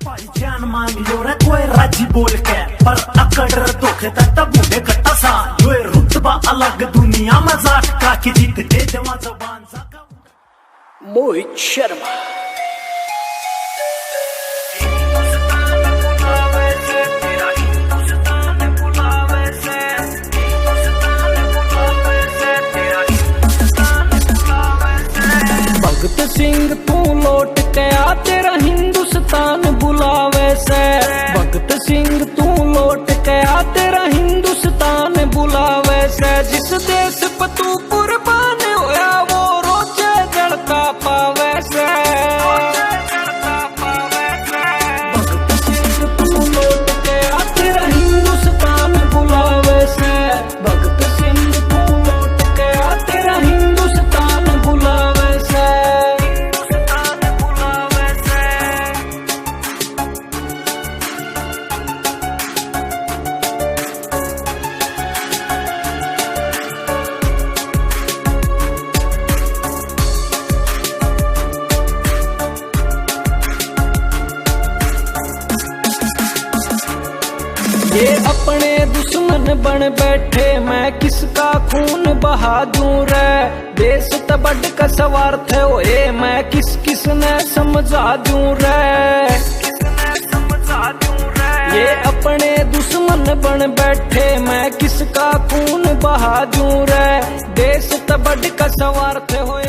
भाई जान मांग लो रे कोई राजी बोल के, पर अकड़ धोखे तक बूढ़े कट्टा सा जो रुतबा अलग दुनिया मजाक का की जीत दे जमा जबान सा। मोहित शर्मा भगत सिंह तू लौट के आ, तेरा हिंदुस्तान बुलावे से। भगत सिंह तू लौट के आ, तेरा हिंदुस्तान बुलावे से। जिस देश पर तू कुर्बान होया वो रोजे जड़ता पावे से। भगत सिंह तू लौट के आ, तेरा हिंदुस्तान बुलावे से। भगत सिंह तू लौट के आ, तेरा हिंदुस्तान बुलावे से। ये अपने दुश्मन बन बैठे, मैं किसका खून बहा दूं रे। देश तबड़ का स्वार्थ होए, मैं किस किस ने समझा दूं रे। ये अपने दुश्मन बन बैठे, मैं किसका खून बहा दूं रे। देश तबड़ का स्वार्थ होए।